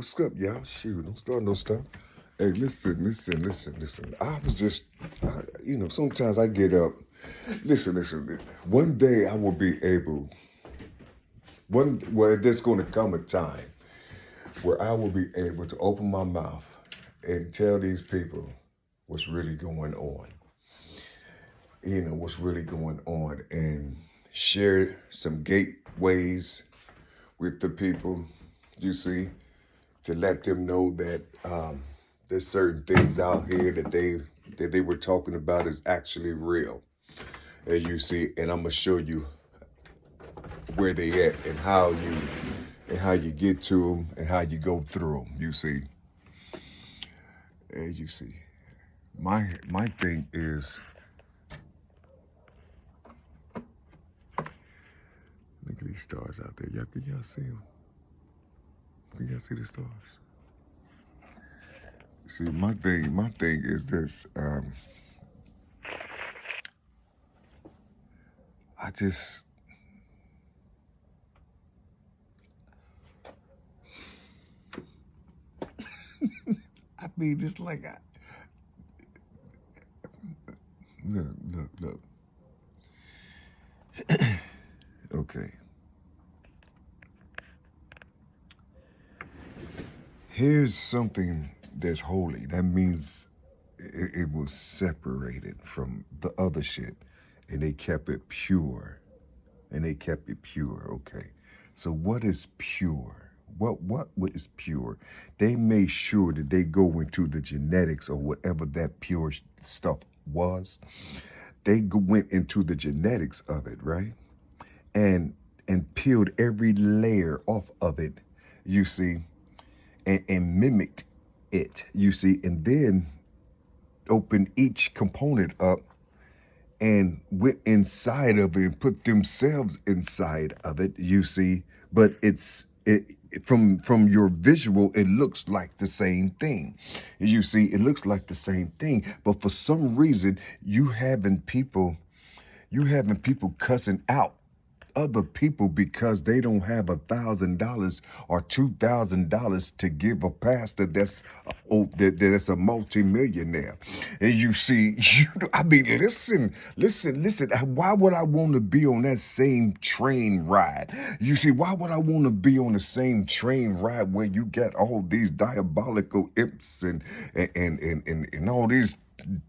What's up, y'all? Shoot, don't start no stuff. Hey, listen. I was just, sometimes I get up. Listen. One day I will be able, there's going to come a time where I will be able to open my mouth and tell these people what's really going on. What's really going on and share some gateways with the people, you see, to let them know that there's certain things out here that they were talking about is actually real. As you see, and I'm gonna show you where they at and how you get to them and how you go through them. You see, as you see, my thing is, look at these stars out there. Can y'all see them? Can y'all see the stars? See, my thing is this. I just, I mean, it's like, look. Okay. Here's something that's holy. That means it was separated from the other shit, and they kept it pure. Okay. So what is pure? What is pure? They made sure that they go into the genetics of whatever that pure stuff was. They went into the genetics of it, right? And peeled every layer off of it, you see, and mimicked it, you see, and then opened each component up and went inside of it and put themselves inside of it, you see. But from your visual, it looks like the same thing. You see, it looks like the same thing. But for some reason, you having people cussing out other people because they don't have $1,000 or $2,000 to give a pastor that's a multimillionaire. And you see, listen. Why would I want to be on that same train ride? You see, why would I want to be on the same train ride where you got all these diabolical imps and all these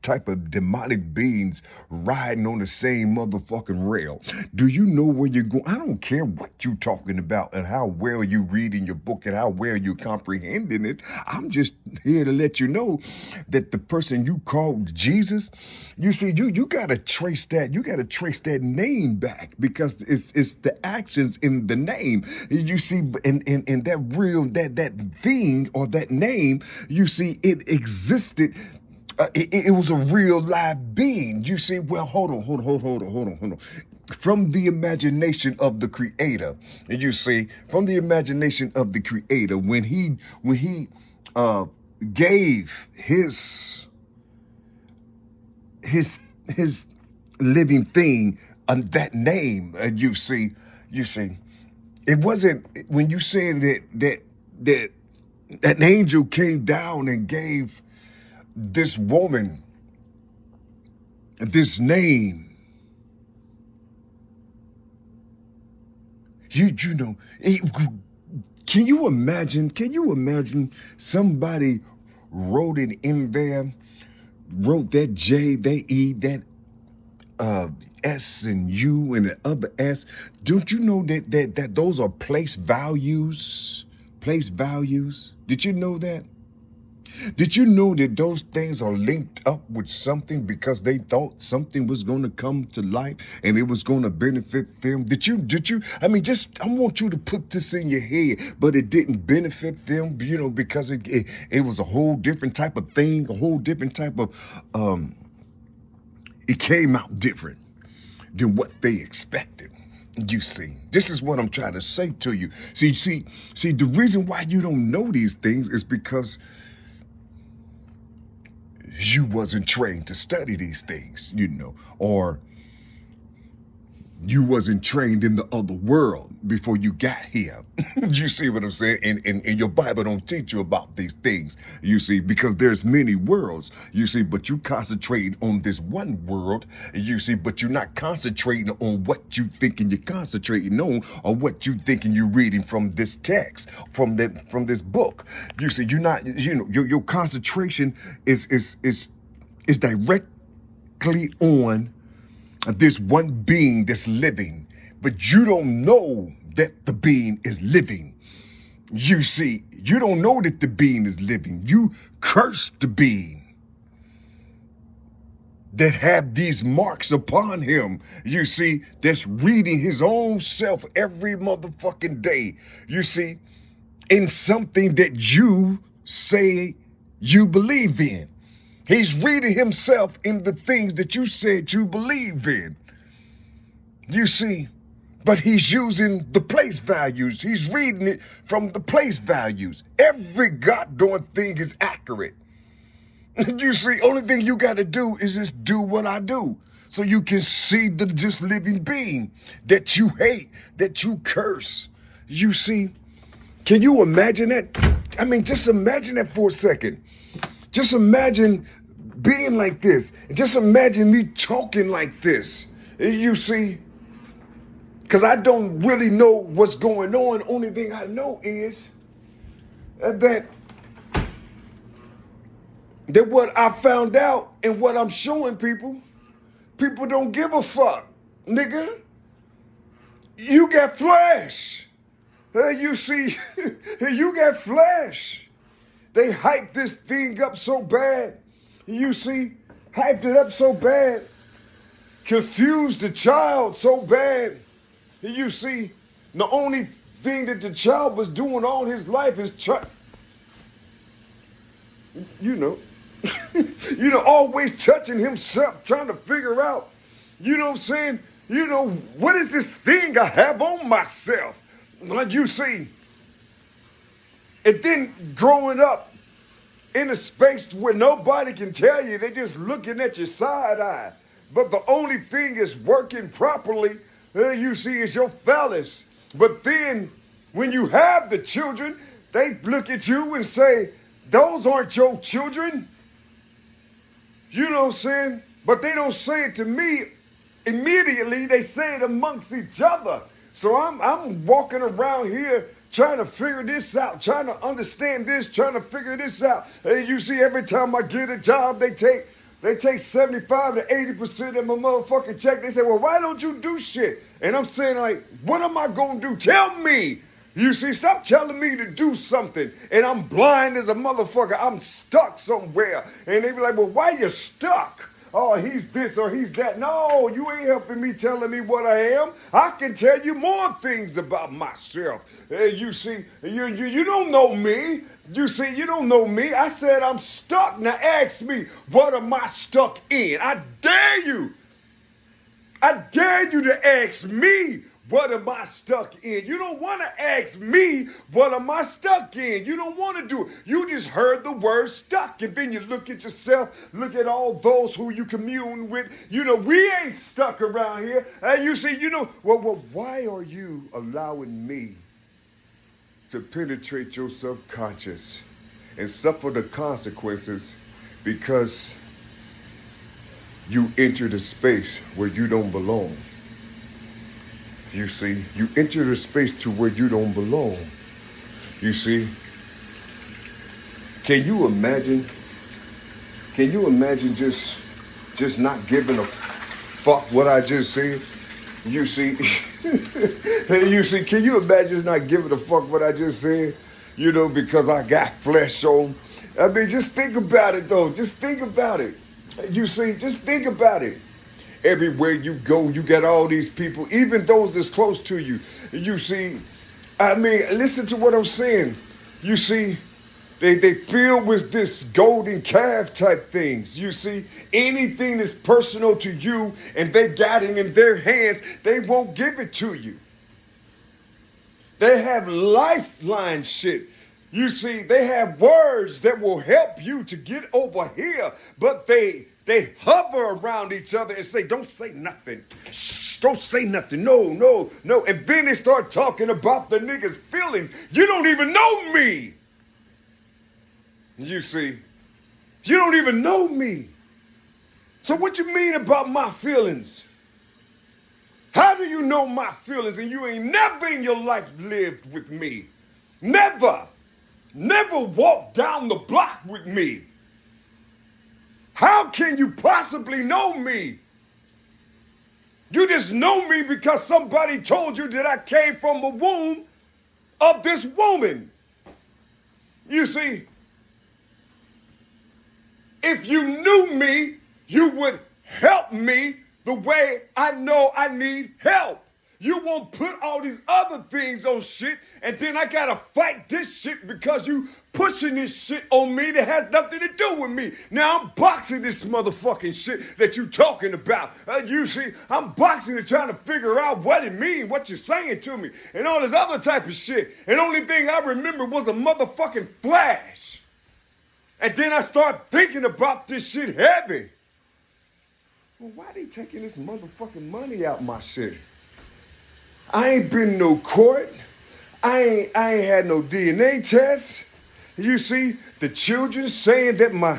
type of demonic beings riding on the same motherfucking rail? Do you know where you're going? I don't care what you're talking about and how well you read in your book and how well you're comprehending it. I'm just here to let you know that the person you called Jesus, you see, you gotta trace that. You gotta trace that name back because it's the actions in the name. You see, and that real that thing or that name, you see, it existed. It was a real live being. You see, well, hold on. From the imagination of the creator, and you see, from the imagination of the creator, when he gave his living thing that name, and you see, it wasn't when you said that an angel came down and gave this woman this name. You know, can you imagine somebody wrote it in there, wrote that J, that E, that S and U and the other S. Don't you know that those are place values? Place values. Did you know that? Did you know that those things are linked up with something because they thought something was going to come to life and it was going to benefit them? Did you? I mean, I want you to put this in your head, but it didn't benefit them, because it was a whole different type of thing, a whole different type of, it came out different than what they expected. You see, this is what I'm trying to say to you. See, the reason why you don't know these things is because you wasn't trained to study these things, or You wasn't trained in the other world before you got here. You see what I'm saying? And your Bible don't teach you about these things, you see, because there's many worlds, you see, but you concentrating on this one world, you see, but you're not concentrating on what you thinking you're concentrating on, or what you thinking you're reading from this text, from this book. You see, you're not, your concentration is directly on this one being that's living, but you don't know that the being is living. You see, you don't know that the being is living. You curse the being that have these marks upon him, you see, that's reading his own self every motherfucking day, you see, in something that you say you believe in. He's reading himself in the things that you said you believe in. You see, but he's using the place values. He's reading it from the place values. Every goddamn thing is accurate. You see, only thing you got to do is just do what I do. So you can see the just living being that you hate, that you curse. You see, can you imagine that? I mean, just imagine that for a second. Just imagine being like this. Just imagine me talking like this. You see, because I don't really know what's going on. Only thing I know is that what I found out and what I'm showing people don't give a fuck, nigga. You got flash. You see, you got flash. They hyped this thing up so bad, you see, hyped it up so bad, confused the child so bad, you see, the only thing that the child was doing all his life is always touching himself, trying to figure out, you know what I'm saying, what is this thing I have on myself, like you see. And then growing up in a space where nobody can tell you, they're just looking at your side eye. But the only thing is working properly, you see, is your phallus. But then when you have the children, they look at you and say, those aren't your children. You know what I'm saying? But they don't say it to me immediately. They say it amongst each other. So I'm walking around here trying to figure this out, trying to understand this, trying to figure this out. And you see, every time I get a job, they take 75 to 80% of my motherfucking check. They say, well, why don't you do shit? And I'm saying, like, what am I going to do? Tell me. You see, stop telling me to do something. And I'm blind as a motherfucker. I'm stuck somewhere. And they be like, well, why you stuck? Oh, he's this or he's that. No, you ain't helping me telling me what I am. I can tell you more things about myself. You see, you don't know me. You see, you don't know me. I said I'm stuck. Now ask me, what am I stuck in? I dare you. I dare you to ask me, what am I stuck in? You don't want to ask me, what am I stuck in? You don't want to do it. You just heard the word stuck, and then you look at yourself, look at all those who you commune with. We ain't stuck around here. And you see, well, why are you allowing me to penetrate your subconscious and suffer the consequences because you entered a space where you don't belong? You see, you enter a space to where you don't belong. You see, can you imagine just not giving a fuck what I just said? You see, can you imagine just not giving a fuck what I just said? Because I got flesh on. I mean, just think about it though. Just think about it. You see, just think about it. Everywhere you go, you got all these people, even those that's close to you. You see, I mean, listen to what I'm saying. You see, they fill with this golden calf type things. You see, anything that's personal to you and they got it in their hands, they won't give it to you. They have lifeline shit. You see, they have words that will help you to get over here, but they hover around each other and say, don't say nothing. Shh, don't say nothing. No, no, no. And then they start talking about the nigga's feelings. You don't even know me. You see, you don't even know me. So what you mean about my feelings? How do you know my feelings and you ain't never in your life lived with me? Never. Never walked down the block with me. How can you possibly know me? You just know me because somebody told you that I came from the womb of this woman. You see, if you knew me, you would help me the way I know I need help. You won't put all these other things on shit, and then I gotta fight this shit because you pushing this shit on me that has nothing to do with me. Now I'm boxing this motherfucking shit that you talking about. You see, I'm boxing it trying to figure out what it means, what you're saying to me, and all this other type of shit. And the only thing I remember was a motherfucking flash. And then I start thinking about this shit heavy. Well, why they taking this motherfucking money out my shit? I ain't been no court. I ain't had no DNA test. You see, the children saying that my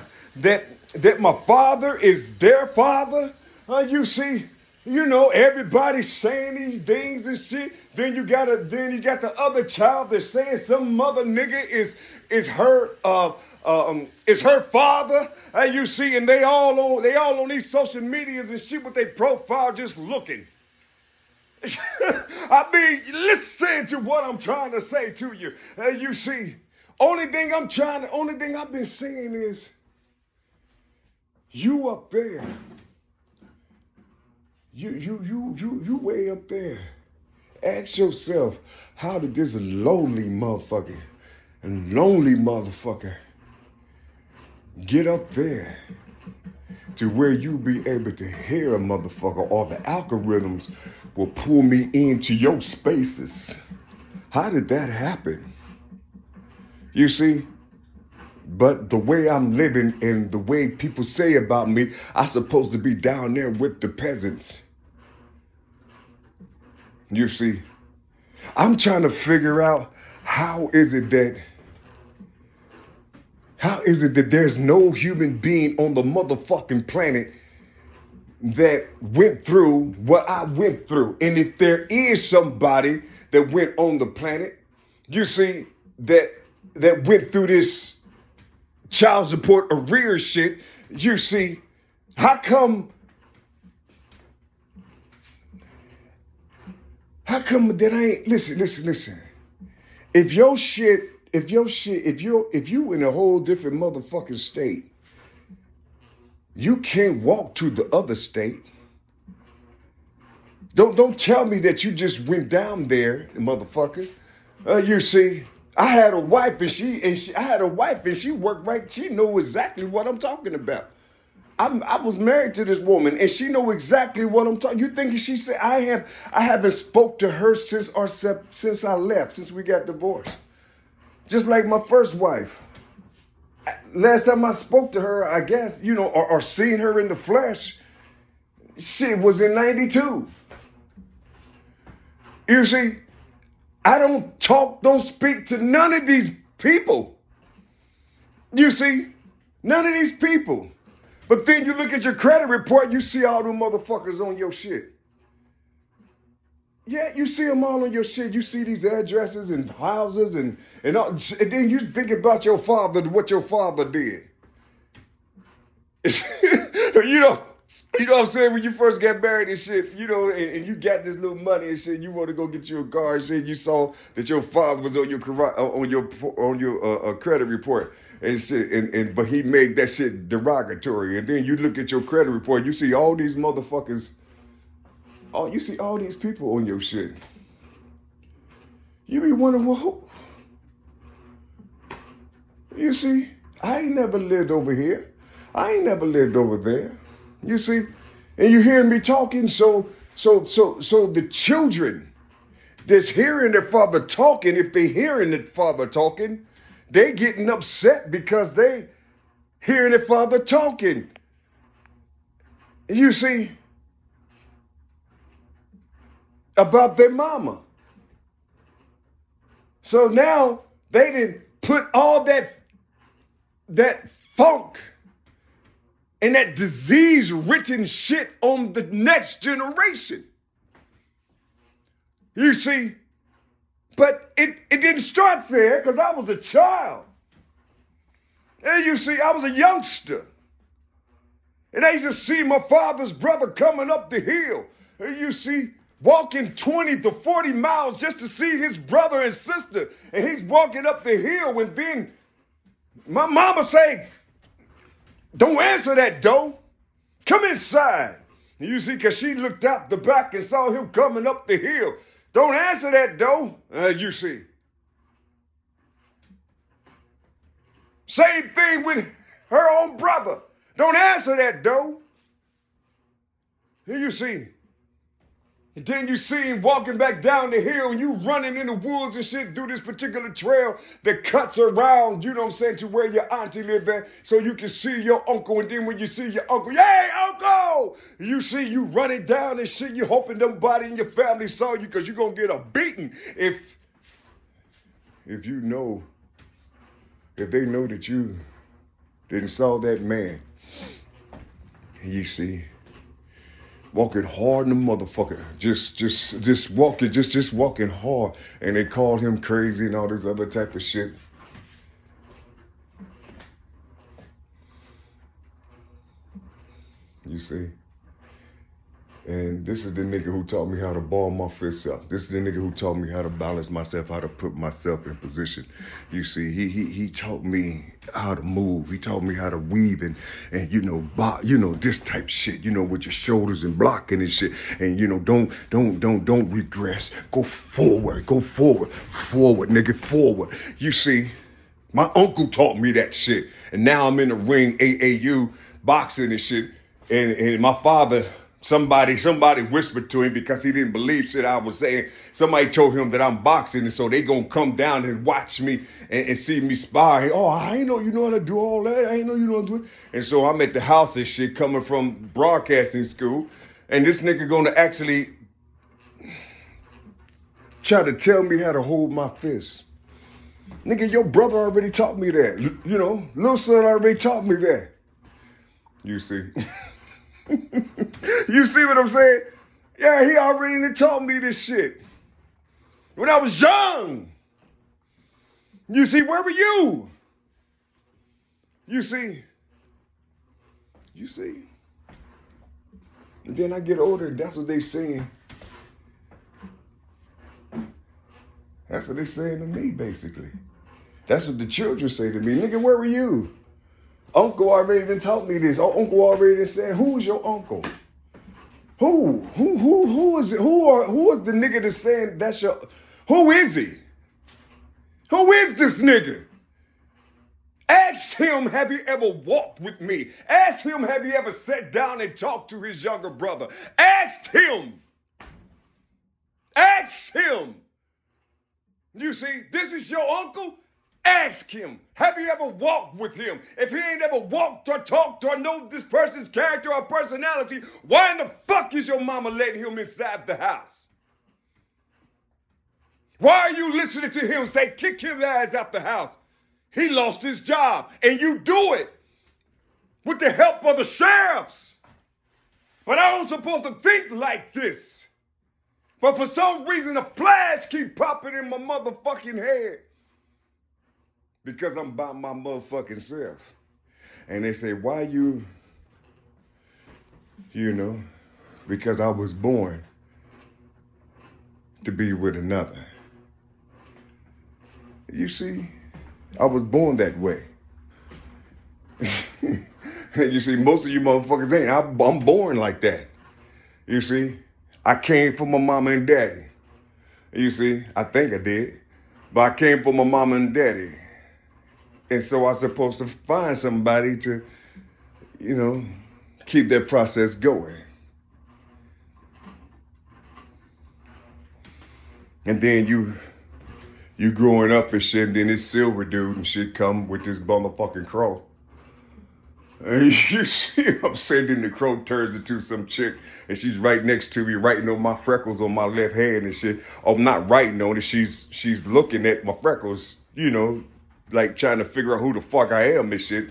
father is their father. You see, you know, everybody's saying these things and shit. Then you got the other child that's saying some mother nigga is her father. You see, and they all on these social medias and shit with their profile just looking. I mean, listen to what I'm trying to say to you. You see, only thing I've been saying is, you up there. You way up there. Ask yourself, how did this lonely motherfucker get up there to where you be able to hear a motherfucker, or the algorithms will pull me into your spaces? How did that happen? You see, but the way I'm living and the way people say about me, I'm supposed to be down there with the peasants. You see, I'm trying to figure out how is it that there's no human being on the motherfucking planet that went through what I went through. And if there is somebody that went on the planet, you see, that went through this child support arrears shit, you see, how come that I ain't, listen. If you in a whole different motherfucking state, you can't walk to the other state. Don't tell me that you just went down there, motherfucker. You see, I had a wife and she worked right. She knew exactly what I'm talking about. I was married to this woman and she know exactly what I'm talking. You think she said I haven't spoke to her since I left, since we got divorced. Just like my first wife. Last time I spoke to her, I guess, you know, or seen her in the flesh, shit was in 92. You see, I don't speak to none of these people. You see, none of these people. But then you look at your credit report, you see all them motherfuckers on your shit. Yeah, you see them all on your shit. You see these addresses and houses and all, and then you think about your father, what your father did. You know what I'm saying? When you first got married and shit, you know, and you got this little money and shit, you want to go get you a car and shit. You saw that your father was on your credit report and shit, but he made that shit derogatory. And then you look at your credit report, you see all these motherfuckers. Oh, you see all these people on your shit. You be wondering, well, you see, I ain't never lived over here. I ain't never lived over there. You see, and you hear me talking, so the children that's hearing their father talking, if they hearing their father talking, they getting upset because they hearing their father talking. You see, about their mama. So now they didn't put all that funk and that disease-ridden shit on the next generation. You see, but it didn't start there because I was a child. And you see, I was a youngster. And I used to see my father's brother coming up the hill. And you see, walking 20 to 40 miles just to see his brother and sister. And he's walking up the hill, and then my mama say, don't answer that door. Come inside. And you see, because she looked out the back and saw him coming up the hill. Don't answer that door. You see. Same thing with her own brother. Don't answer that door. And you see. And then you see him walking back down the hill and you running in the woods and shit, do this particular trail that cuts around, you know what I'm saying, to where your auntie live at, so you can see your uncle. And then when you see your uncle, hey, uncle! You see you running down and shit, you hoping nobody in your family saw you because you're going to get a beating if you know, if they know that you didn't saw that man. And you see, walking hard in the motherfucker, just walking hard, and they called him crazy and all this other type of shit. You see, and this is the nigga who taught me how to ball my fists up. This is the nigga who taught me how to balance myself, how to put myself in position. You see, he taught me how to move. He taught me how to weave and this type shit, with your shoulders and blocking and shit. And don't regress. Go forward, nigga, forward. You see, my uncle taught me that shit. And now I'm in the ring, AAU, boxing and shit. And my father, somebody whispered to him because he didn't believe shit I was saying. Somebody told him that I'm boxing, and so they gonna come down and watch me and see me sparring. Oh, I ain't know you know how to do all that. I ain't know you know how to do it. And so I'm at the house and shit, coming from broadcasting school, and this nigga gonna actually try to tell me how to hold my fist. Nigga, your brother already taught me that. Little son already taught me that. You see. You see what I'm saying? Yeah, he already taught me this shit when I was young. You see, where were you? You see. And then I get older, and that's what they saying. That's what they saying to me, basically. That's what the children say to me. Nigga, where were you? Uncle already even taught me this. Uncle already said, who is your uncle? Who is it? Who is the nigga that's saying that's your, who is he? Who is this nigga? Ask him, have you ever walked with me? Ask him, have you ever sat down and talked to his younger brother? Ask him. Ask him. You see, this is your uncle? Ask him. Have you ever walked with him? If he ain't ever walked or talked or know this person's character or personality, why in the fuck is your mama letting him inside the house? Why are you listening to him say, kick his ass out the house? He lost his job, and you do it with the help of the sheriffs. But I was supposed to think like this. But for some reason, a flash keep popping in my motherfucking head. Because I'm by my motherfucking self. And they say, why you, because I was born to be with another. You see, I was born that way. You see, most of you motherfuckers ain't. I'm born like that. You see, I came from my mama and daddy. You see, I think I did. But I came from my mama and daddy. And so I was supposed to find somebody to, keep that process going. And then you You growing up and shit, and then this silver dude and shit come with this motherfucking crow. And you see what I'm saying? Then the crow turns into some chick and she's right next to me, writing on my freckles on my left hand and shit. Oh, not writing on it. She's looking at my freckles, you know, like trying to figure out who the fuck I am and shit.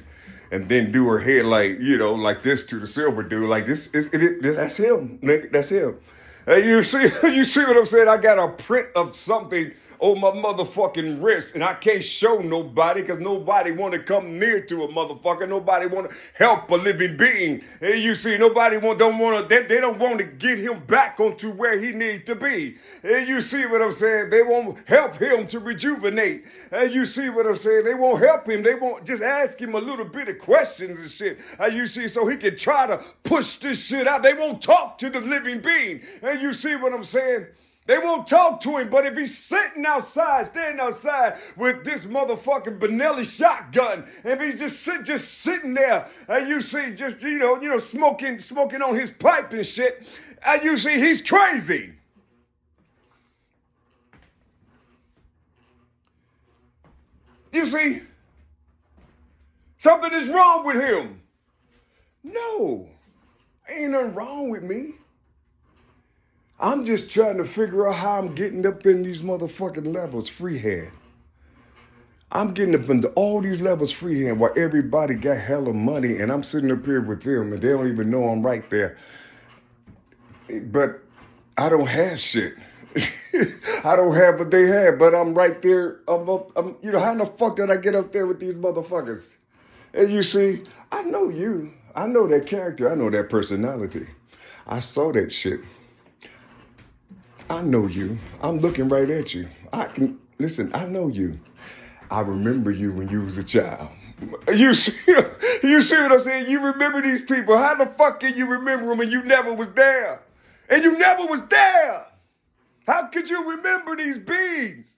And then do her head like, you know, like this to the silver dude. Like this is that's him, nigga. That's him. Hey, you see what I'm saying? I got a print of something on my motherfucking wrist, and I can't show nobody because nobody want to come near to a motherfucker. Nobody want to help a living being. Hey, you see, nobody don't want to. They don't want to get him back onto where he need to be. Hey, you see what I'm saying? They won't help him to rejuvenate. Hey, you see what I'm saying? They won't help him. They won't just ask him a little bit of questions and shit. Hey, you see, so he can try to push this shit out. They won't talk to the living being. Hey, you see what I'm saying? They won't talk to him, but if he's sitting outside, standing outside with this motherfucking Benelli shotgun, and if he's just sitting there, and you see, just you know, smoking on his pipe and shit, and you see, he's crazy. You see, something is wrong with him. No, ain't nothing wrong with me. I'm just trying to figure out how I'm getting up in these motherfucking levels freehand. I'm getting up into all these levels freehand while everybody got hella money and I'm sitting up here with them and they don't even know I'm right there. But I don't have shit. I don't have what they have, but I'm right there. I'm you know, how the fuck did I get up there with these motherfuckers? And you see, I know you. I know that character. I know that personality. I saw that shit. I know you. I'm looking right at you. Listen, I know you. I remember you when you was a child. You see what I'm saying? You remember these people. How the fuck can you remember them and you never was there? And you never was there. How could you remember these beings?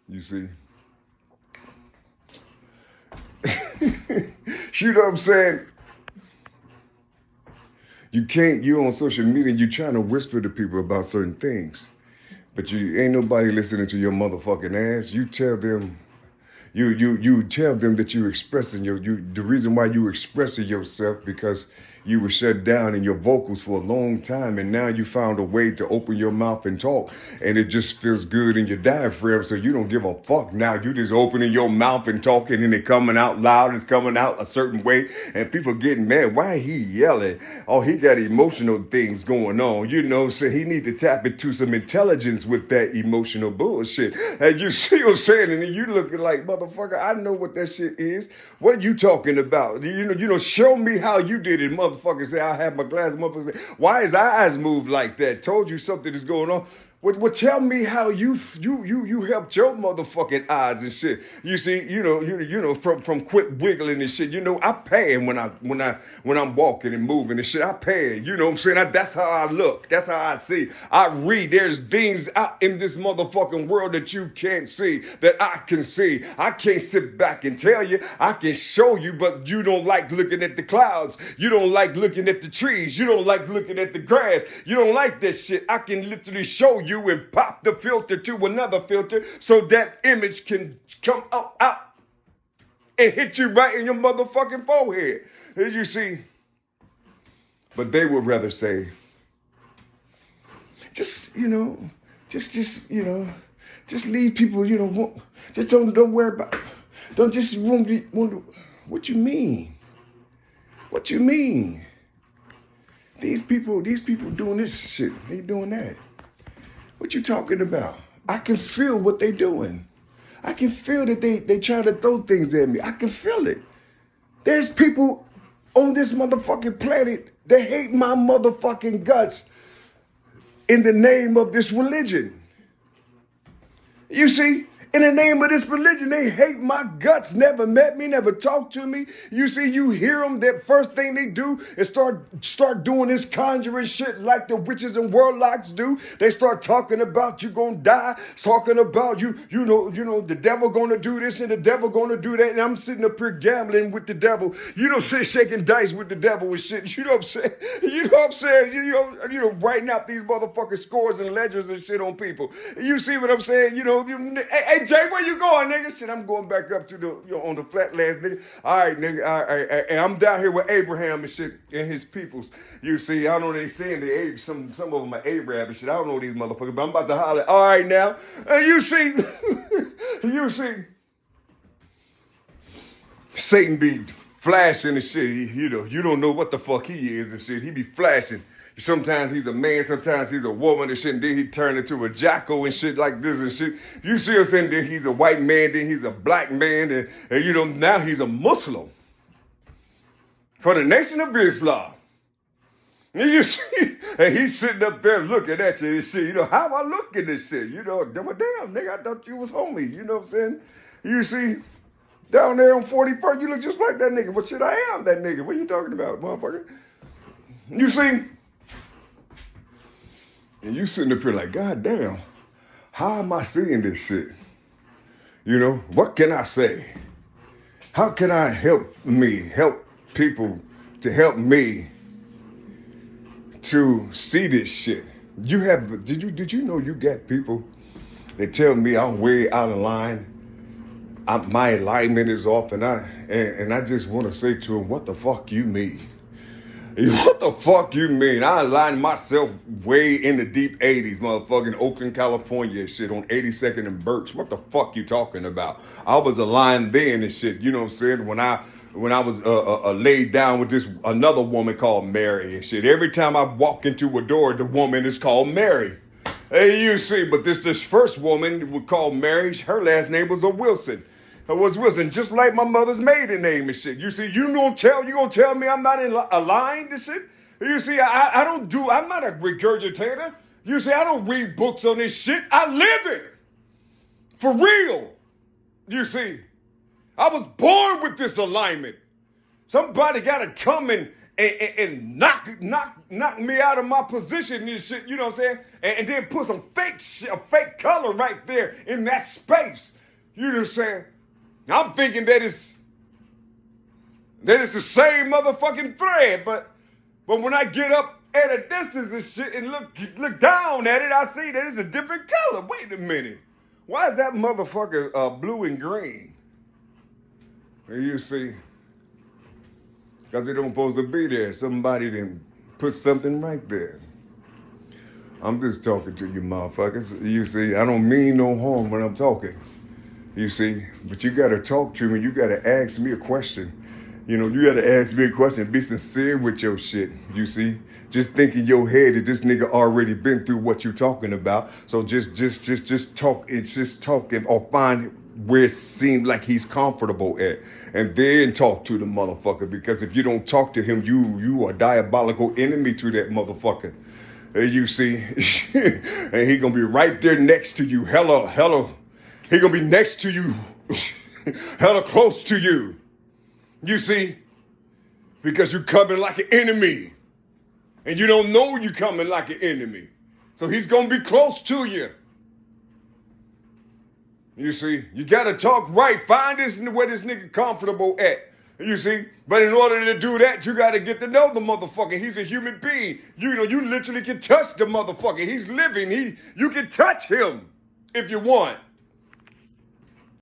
You see? You know what I'm saying? You on social media, you trying to whisper to people about certain things. But you ain't nobody listening to your motherfucking ass. You tell them, you tell them that you're expressing the reason why you expressing yourself because you were shut down in your vocals for a long time and now you found a way to open your mouth and talk and it just feels good in your diaphragm so you don't give a fuck. Now you just opening your mouth and talking and it coming out loud, it's coming out a certain way and people getting mad. Why he yelling? Oh, he got emotional things going on, you know, so he need to tap into some intelligence with that emotional bullshit. And you see what I'm saying? And then you looking like, motherfucker, I know what that shit is. What are you talking about? You know, show me how you did it, motherfucker. Say I have my glasses. Motherfucker say, why his eyes move like that? Told you something is going on. Well, tell me how you helped your motherfucking eyes and shit. You see, you know, from quit wiggling and shit. You know, I pan when I'm walking and moving and shit. I pan. You know what I'm saying? That's how I look. That's how I see. I read. There's things out in this motherfucking world that you can't see that I can see. I can't sit back and tell you. I can show you, but you don't like looking at the clouds. You don't like looking at the trees. You don't like looking at the grass. You don't like that shit. I can literally show you and pop the filter to another filter so that image can come out and hit you right in your motherfucking forehead. You see? But they would rather say, just leave people, just don't worry about, don't just wonder, what you mean? What you mean? These people doing this shit, they doing that. What you talking about? I can feel what they doing. I can feel that they trying to throw things at me. I can feel it. There's people on this motherfucking planet that hate my motherfucking guts in the name of this religion. You see? In the name of this religion, they hate my guts, never met me, never talked to me. You see, you hear them, that first thing they do is start doing this conjuring shit like the witches and warlocks do. They start talking about you gonna die, talking about you know, the devil gonna do this and the devil gonna do that. And I'm sitting up here gambling with the devil. You know, shaking dice with the devil and shit. You know what I'm saying? You know what I'm saying? You know, writing out these motherfucking scores and ledgers and shit on people. You see what I'm saying? You know, hey, Jay, where you going, nigga? Shit, I'm going back up to the, on the flatlands, nigga. All right, nigga. All right, and I'm down here with Abraham and shit and his peoples. You see, I don't know they saying some of them are Abraham and shit. I don't know these motherfuckers, but I'm about to holler. All right, now, and you see, you see, Satan be flashing and shit. You know, you don't know what the fuck he is and shit. He be flashing. Sometimes he's a man, sometimes he's a woman and shit, and then he turned into a jackal and shit like this and shit. You see what I'm saying? Then he's a white man, then he's a black man, and you know, now he's a Muslim for the Nation of Islam. And you see, and he's sitting up there looking at you and shit. You know, how I look at this shit? You know, damn, nigga, I thought you was homie. You know what I'm saying? You see, down there on 41st, you look just like that nigga. But shit, I am that nigga. What you talking about, motherfucker? You see? And you sitting up here like, God damn, how am I seeing this shit? You know, what can I say? How can I help people to help me to see this shit? Did you know you got people that tell me I'm way out of line? My alignment is off, and I just want to say to them, what the fuck you mean? What the fuck you mean? I aligned myself way in the deep 80s, motherfucking Oakland, California shit on 82nd and Birch. What the fuck you talking about? I was aligned then and shit, you know what I'm saying? When I was laid down with this another woman called Mary and shit. Every time I walk into a door, the woman is called Mary. Hey, you see, but this first woman was called Mary. Her last name was Wilson. It was Wilson, just like my mother's maiden name and shit. You see, you gonna tell me I'm not aligned and shit? You see, I'm not a regurgitator. You see, I don't read books on this shit. I live it. For real. You see, I was born with this alignment. Somebody gotta come and knock me out of my position and shit, you know what I'm saying? And then put some a fake color right there in that space. You know what I'm saying? I'm thinking that it's the same motherfucking thread, but when I get up at a distance and shit and look down at it, I see that it's a different color. Wait a minute. Why is that motherfucker blue and green? And you see, because it don't supposed to be there. Somebody didn't put something right there. I'm just talking to you motherfuckers. You see, I don't mean no harm when I'm talking. You see, but you got to talk to me. You got to ask me a question. You know, you got to ask me a question. Be sincere with your shit. You see, just think in your head that this nigga already been through what you talking about. So just talk. It's just talking or find where it seemed like he's comfortable at, and then talk to the motherfucker. Because if you don't talk to him, you are a diabolical enemy to that motherfucker. You see, and he gonna be right there next to you. Hello. He gonna be next to you, hella close to you. You see, because you coming like an enemy, and you don't know you coming like an enemy. So he's gonna be close to you. You see, you gotta talk right. Find where this nigga comfortable at. You see, but in order to do that, you gotta get to know the motherfucker. He's a human being. You know, you literally can touch the motherfucker. He's living. You can touch him if you want.